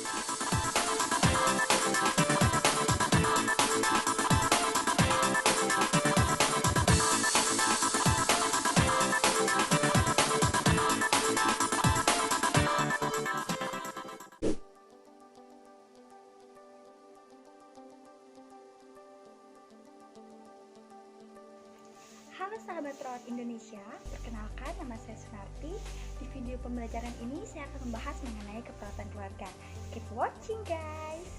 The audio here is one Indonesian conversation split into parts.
Halo sahabat perawat Indonesia, perkenalkan nama saya Sunarti. Di video pembelajaran ini saya akan membahas mengenai keperawatan keluarga. Keep watching guys!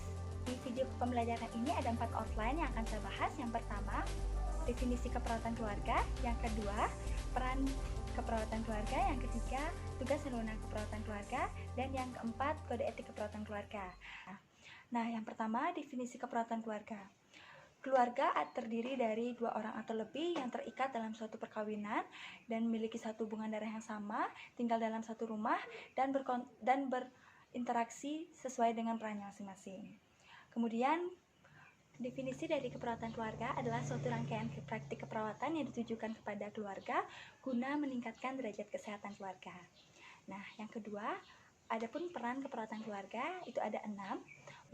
Di video pembelajaran ini ada 4 outline yang akan saya bahas. Yang pertama, definisi keperawatan keluarga. Yang kedua, peran keperawatan keluarga. Yang ketiga, tugas dan wewenang keperawatan keluarga. Dan yang keempat, kode etik keperawatan keluarga. Nah, yang pertama, definisi keperawatan keluarga. Keluarga terdiri dari 2 orang atau lebih yang terikat dalam suatu perkawinan dan memiliki satu hubungan darah yang sama, tinggal dalam satu rumah, dan berinteraksi sesuai dengan perannya masing-masing. Kemudian, definisi dari keperawatan keluarga adalah suatu rangkaian praktik keperawatan yang ditujukan kepada keluarga guna meningkatkan derajat kesehatan keluarga. Nah, yang kedua, adapun peran keperawatan keluarga itu ada 6,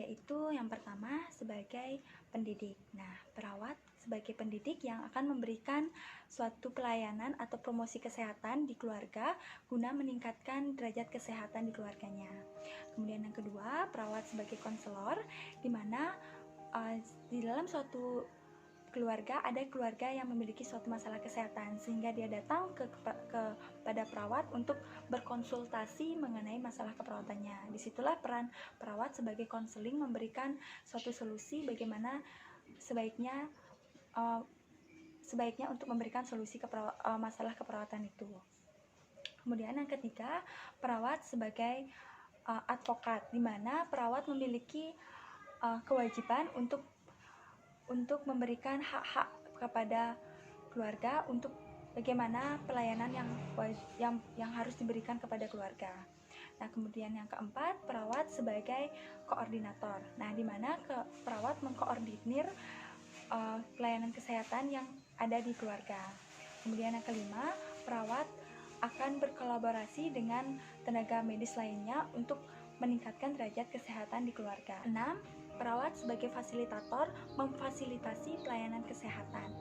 yaitu yang pertama sebagai pendidik. Nah, perawat sebagai pendidik yang akan memberikan suatu pelayanan atau promosi kesehatan di keluarga guna meningkatkan derajat kesehatan di keluarganya. Kemudian yang kedua, perawat sebagai konselor, di mana di dalam suatu keluarga ada keluarga yang memiliki suatu masalah kesehatan sehingga dia datang kepada perawat untuk berkonsultasi mengenai masalah keperawatannya. Disitulah peran perawat sebagai konseling memberikan suatu solusi bagaimana sebaiknya untuk memberikan solusi masalah keperawatan itu. Kemudian yang ketiga, perawat sebagai advokat, di mana perawat memiliki kewajiban untuk memberikan hak-hak kepada keluarga untuk bagaimana pelayanan yang harus diberikan kepada keluarga. Nah, kemudian yang keempat, perawat sebagai koordinator. Nah, di mana perawat mengkoordinir pelayanan kesehatan yang ada di keluarga. Kemudian yang kelima, perawat akan berkolaborasi dengan tenaga medis lainnya untuk meningkatkan derajat kesehatan di keluarga. 6. Perawat sebagai fasilitator memfasilitasi pelayanan kesehatan,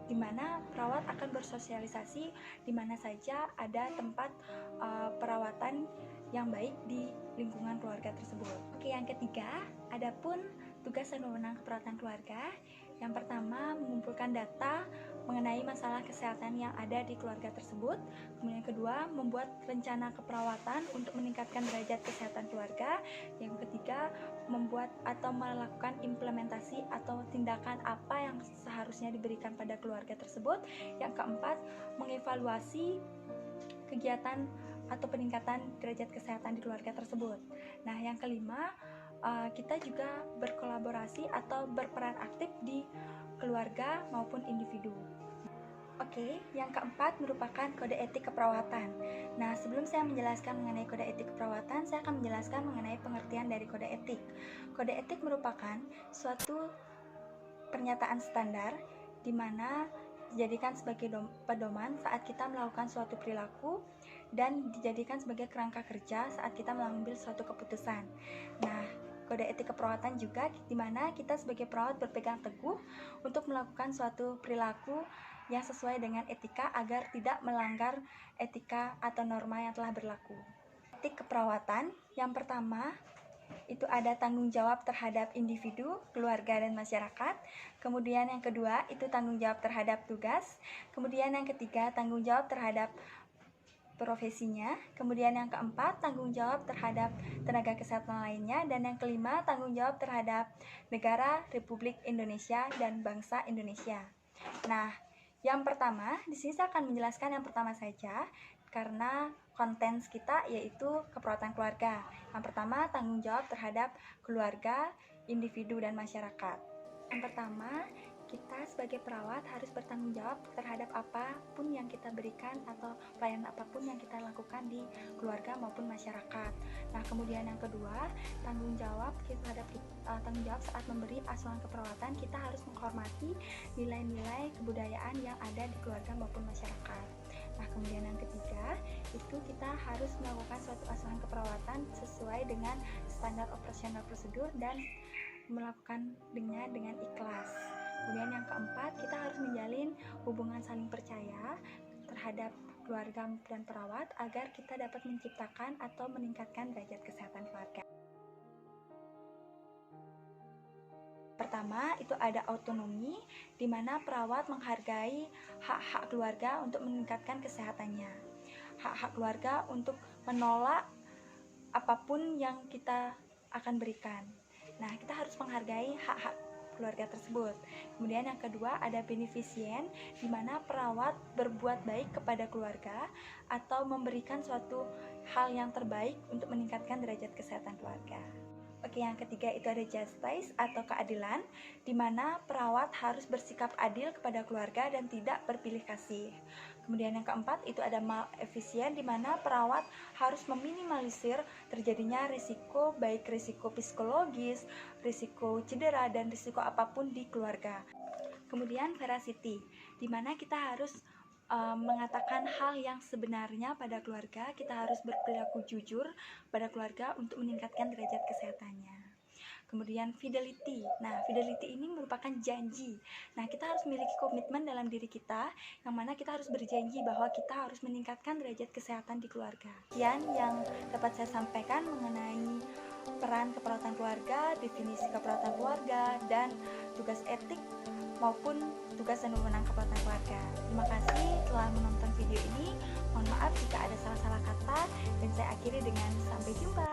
di mana perawat akan bersosialisasi di mana saja ada tempat perawatan yang baik di lingkungan keluarga tersebut. Oke, yang ketiga, adapun tugas dan wewenang keperawatan keluarga. Yang pertama, mengumpulkan data mengenai masalah kesehatan yang ada di keluarga tersebut. Kemudian yang kedua, membuat rencana keperawatan untuk meningkatkan derajat kesehatan keluarga. Yang ketiga, membuat atau melakukan implementasi atau tindakan apa yang seharusnya diberikan pada keluarga tersebut. Yang keempat, mengevaluasi kegiatan atau peningkatan derajat kesehatan di keluarga tersebut. Nah, yang kelima, kita juga berkolaborasi atau berperan aktif di keluarga maupun individu. Oke, yang keempat merupakan kode etik keperawatan. Nah, sebelum saya menjelaskan mengenai kode etik keperawatan, saya akan menjelaskan mengenai pengertian dari kode etik. Kode etik merupakan suatu pernyataan standar di mana dijadikan sebagai pedoman saat kita melakukan suatu perilaku dan dijadikan sebagai kerangka kerja saat kita mengambil suatu keputusan. Nah, kode etik keperawatan juga di mana kita sebagai perawat berpegang teguh untuk melakukan suatu perilaku yang sesuai dengan etika agar tidak melanggar etika atau norma yang telah berlaku. Etik keperawatan yang pertama itu ada tanggung jawab terhadap individu, keluarga, dan masyarakat. Kemudian yang kedua itu tanggung jawab terhadap tugas. Kemudian yang ketiga tanggung jawab terhadap profesinya. Kemudian yang keempat tanggung jawab terhadap tenaga kesehatan lainnya. Dan yang kelima tanggung jawab terhadap negara Republik Indonesia dan bangsa Indonesia. Nah, yang pertama, di sini saya akan menjelaskan yang pertama saja karena konten kita yaitu keperawatan keluarga. Yang pertama, tanggung jawab terhadap keluarga, individu, dan masyarakat. Yang pertama, kita sebagai perawat harus bertanggung jawab terhadap apapun yang kita berikan atau pelayanan apapun yang kita lakukan di keluarga maupun masyarakat. Nah, kemudian yang kedua, tanggung jawab saat memberi asuhan keperawatan, kita harus menghormati nilai-nilai kebudayaan yang ada di keluarga maupun masyarakat. Nah, kemudian yang ketiga, itu kita harus melakukan suatu asuhan keperawatan sesuai dengan standar operasional prosedur dan melakukan dengan ikhlas. Kemudian yang keempat, kita harus menjalin hubungan saling percaya terhadap keluarga dan perawat agar kita dapat menciptakan atau meningkatkan derajat kesehatan keluarga. Pertama, itu ada autonomi, di mana perawat menghargai hak-hak keluarga untuk meningkatkan kesehatannya. Hak-hak keluarga untuk menolak apapun yang kita akan berikan. Nah, kita harus menghargai hak-hak keluarga tersebut. Kemudian yang kedua ada beneficient, di mana perawat berbuat baik kepada keluarga atau memberikan suatu hal yang terbaik untuk meningkatkan derajat kesehatan keluarga. Oke, yang ketiga itu ada justice atau keadilan, di mana perawat harus bersikap adil kepada keluarga dan tidak berpilih kasih. Kemudian yang keempat itu ada malefisien, di mana perawat harus meminimalisir terjadinya risiko, baik risiko psikologis, risiko cedera, dan risiko apapun di keluarga. Kemudian veracity, di mana kita harus mengatakan hal yang sebenarnya pada keluarga. Kita harus berperilaku jujur pada keluarga untuk meningkatkan derajat kesehatannya. Kemudian fidelity. Nah, fidelity ini merupakan janji. Nah, kita harus memiliki komitmen dalam diri kita, yang mana kita harus berjanji bahwa kita harus meningkatkan derajat kesehatan di keluarga. Sekian yang dapat saya sampaikan mengenai peran keperawatan keluarga, definisi keperawatan keluarga, dan tugas etik maupun tugas dan wewenang keperawatan keluarga. Terima kasih telah menonton video ini. Mohon maaf jika ada salah-salah kata, dan saya akhiri dengan sampai jumpa.